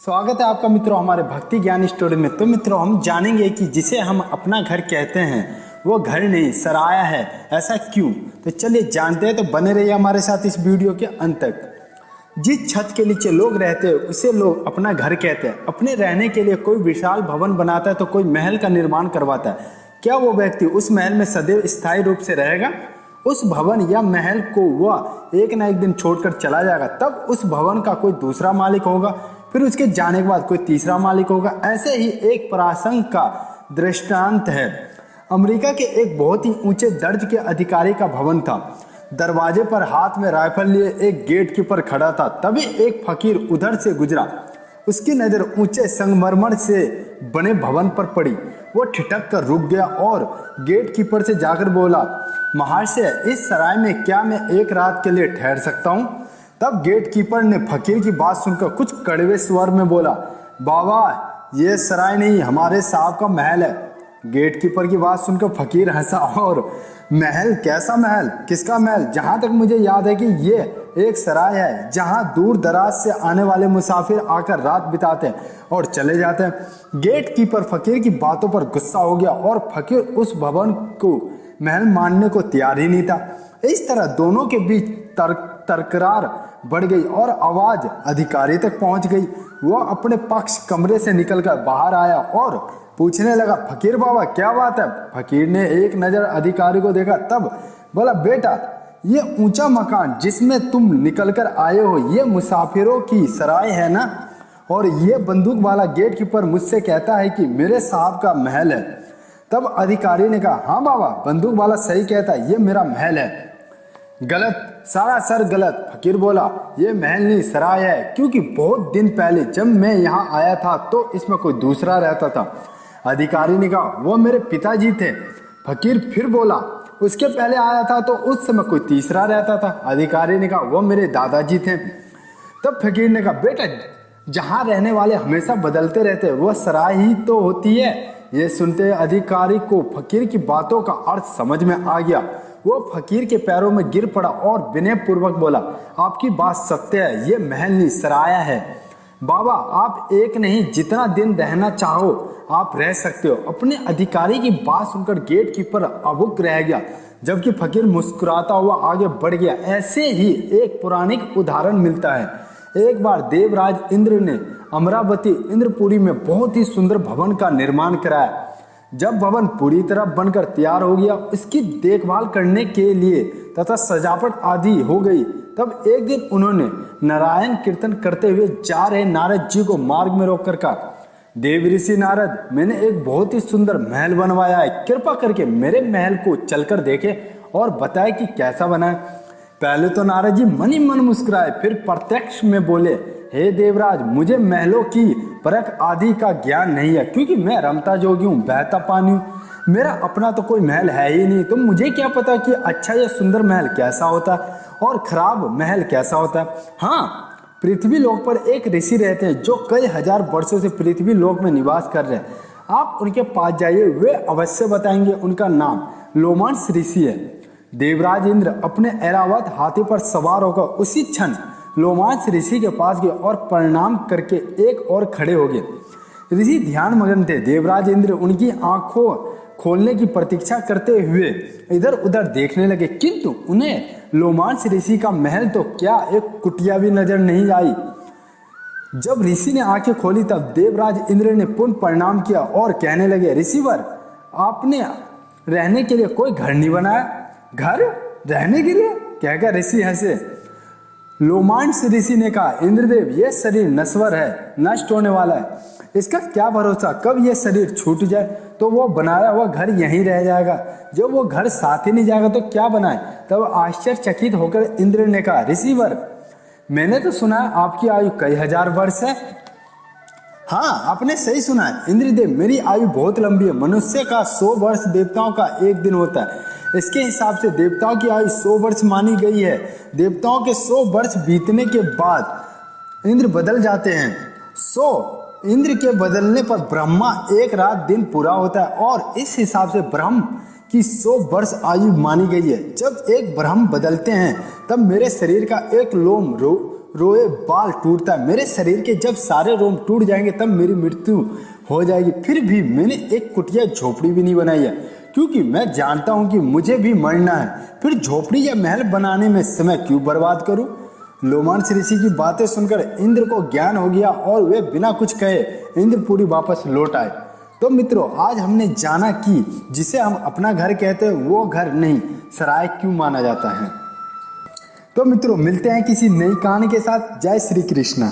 स्वागत है आपका मित्रों हमारे भक्ति ज्ञान स्टोरी में। तो मित्रों हम जानेंगे कि जिसे हम अपना घर कहते हैं वो घर नहीं सराया है, ऐसा क्यों? तो चलिए जानते हैं। तो बने रहिए हमारे साथ इस वीडियो के अंत तक। जिस छत के नीचे लोग रहते हैं उसे लोग अपना घर कहते हैं। अपने रहने के लिए कोई विशाल भवन बनाता है तो कोई महल का निर्माण करवाता है। क्या वो व्यक्ति उस महल में सदैव स्थायी रूप से रहेगा? उस भवन या महल को वह एक ना एक दिन छोड़कर चला जाएगा, तब उस भवन का कोई दूसरा मालिक होगा, फिर उसके जाने के बाद कोई तीसरा मालिक होगा। ऐसे ही एक प्रसंग का दृष्टांत है। अमेरिका के एक बहुत ही ऊंचे दर्ज के अधिकारी का भवन था। दरवाजे पर हाथ में राइफल लिए एक गेट कीपर खड़ा था। तभी एक फकीर उधर से गुजरा। उसकी नजर ऊंचे संगमरमर से बने भवन पर पड़ी। वो ठिठक कर रुक गया और गेट कीपर से जाकर बोला, महाशय, इस सराय में क्या मैं एक रात के लिए ठहर सकता हूँ? तब गेट कीपर ने फकीर की बात सुनकर कुछ कड़वे स्वर में बोला, बाबा, ये सराय नहीं, हमारे साहब का महल है। गेट कीपर की बात सुनकर फकीर हंसा और महल? कैसा महल? किसका महल? जहां तक मुझे याद है कि ये एक सराय है जहां दूर दराज से आने वाले मुसाफिर आकर रात बिताते हैं और चले जाते हैं। गेट कीपर फकीर की बातों पर गुस्सा हो गया और फकीर उस भवन को महल मानने को तैयार ही नहीं था। इस तरह दोनों के बीच तकरार बढ़ गई और आवाज अधिकारी तक पहुंच गई। वह अपने पक्ष कमरे से निकलकर बाहर आया और पूछने लगा, फकीर बाबा, क्या बात है? फकीर ने एक नजर अधिकारी को देखा, तब बोला, बेटा, ये ऊंचा मकान जिसमें तुम निकलकर आए हो ये मुसाफिरों की सराय है ना? और ये बंदूक वाला गेट कीपर मुझसे कहता है कि मेरे साहब का महल है। तब अधिकारी ने कहा, हाँ बाबा, बंदूक वाला सही कहता है, ये मेरा महल है। गलत, सरासर गलत। फकीर बोला, ये महल नहीं सराय है, क्योंकि बहुत दिन पहले जब मैं यहाँ आया था तो इसमें कोई दूसरा रहता था। अधिकारी ने कहा, वो मेरे पिताजी थे। फकीर फिर बोला, उसके पहले आया था तो उस समय कोई तीसरा रहता था। अधिकारी ने कहा, वो मेरे दादाजी थे। तब फकीर ने कहा, बेटा, जहाँ रहने वाले हमेशा बदलते रहते हैं वह सराय ही तो होती है। ये सुनते अधिकारी को फकीर की बातों का अर्थ समझ में आ गया। वो फकीर के पैरों में गिर पड़ा और विनय पूर्वक बोला, आपकी बात सत्य है, ये महल नहीं सराया है। बाबा, आप एक नहीं, जितना दिन रहना चाहो आप रह सकते हो। अपने अधिकारी की बात सुनकर गेट कीपर अबुक रह गया, जबकि फकीर मुस्कुराता हुआ आगे बढ़ गया। ऐसे ही एक पौराणिक उदाहरण मिलता है। एक बार देवराज इंद्र ने अमरावती इंद्रपुरी में बहुत ही सुंदर भवन का निर्माण कराया। जब भवन पूरी तरह बनकर तैयार हो गया, इसकी देखभाल करने के लिए तथा सजावट आदि हो गई, तब एक दिन उन्होंने नारायण कीर्तन करते हुए जा रहे नारद जी को मार्ग में रोककर कहा, देव ऋषि नारद, मैंने एक बहुत ही सुंदर महल बनवाया है। कृपा करके मेरे महल को चलकर देखे और बताए कि कैसा बना है। पहले तो नारद जी मन ही मन मुस्कुराए, फिर प्रत्यक्ष में बोले, हे देवराज, मुझे महलों की परख आदि का ज्ञान नहीं है, क्योंकि मैं रमता जोगी हूँ, बहता पानी हूँ। मेरा अपना तो कोई महल है ही नहीं, तो मुझे क्या पता कि अच्छा या सुंदर महल कैसा होता है और खराब महल कैसा होता है। हाँ, पृथ्वी लोक पर एक ऋषि रहते हैं जो कई हजार वर्षों से पृथ्वी लोक में निवास कर रहे हैं। आप उनके पास जाइए, वे अवश्य बताएंगे। उनका नाम लोमांस ऋषि है। देवराज इंद्र अपने ऐरावत हाथी पर सवार होकर उसी क्षण लोमांस ऋषि के पास गए और प्रणाम करके एक और खड़े हो गए। ऋषि ध्यान मग्न थे। देवराज इंद्र उनकी आंखों खोलने की प्रतीक्षा करते हुए इधर उधर देखने लगे, किंतु उन्हें लोमांस ऋषि का महल तो क्या एक कुटिया भी नजर नहीं आई। जब ऋषि ने आंखें खोली तब देवराज इंद्र ने पुनः प्रणाम किया और कहने लगे, ऋषिवर, आपने रहने के लिए कोई घर नहीं बनाया? घर रहने के लिए? कहकर ऋषि हंसे। लोमांस ऋषि ने कहा, इंद्रदेव, यह शरीर नश्वर है, नष्ट होने वाला है। इसका क्या भरोसा कब यह शरीर छूट जाए, तो वो बनाया हुआ घर यहीं रह जाएगा। जब वो घर साथ ही नहीं जाएगा तो क्या बनाए? तब आश्चर्यचकित होकर इंद्र ने कहा, ऋषिवर, मैंने तो सुना है आपकी आयु कई हजार वर्ष है। हाँ, आपने सही सुना है इंद्रदेव, मेरी आयु बहुत लंबी है। मनुष्य का 100 वर्ष, देवताओं का एक दिन होता है। इसके हिसाब से देवताओं की आयु 100 वर्ष मानी गई है। देवताओं के 100 वर्ष बीतने के बाद इंद्र बदल जाते हैं। 100 इंद्र के बदलने पर ब्रह्मा एक रात दिन पूरा होता है और इस हिसाब से ब्रह्म की 100 वर्ष आयु मानी गई है। जब एक ब्रह्म बदलते हैं तब मेरे शरीर का एक लोम रोए बाल टूटता है। मेरे शरीर के जब सारे रोम टूट जाएंगे तब मेरी मृत्यु हो जाएगी। फिर भी मैंने एक कुटिया झोपड़ी भी नहीं बनाई है, क्योंकि मैं जानता हूं कि मुझे भी मरना है। फिर झोपड़ी या महल बनाने में समय क्यों बर्बाद करूं? लोमांस ऋषि की बातें सुनकर इंद्र को ज्ञान हो गया और वे बिना कुछ कहे इंद्रपुरी वापस लौट आए। तो मित्रों, आज हमने जाना कि जिसे हम अपना घर कहते हैं वो घर नहीं सराय क्यों माना जाता है। तो मित्रों, मिलते हैं किसी नई कहानी के साथ। जय श्री कृष्णा।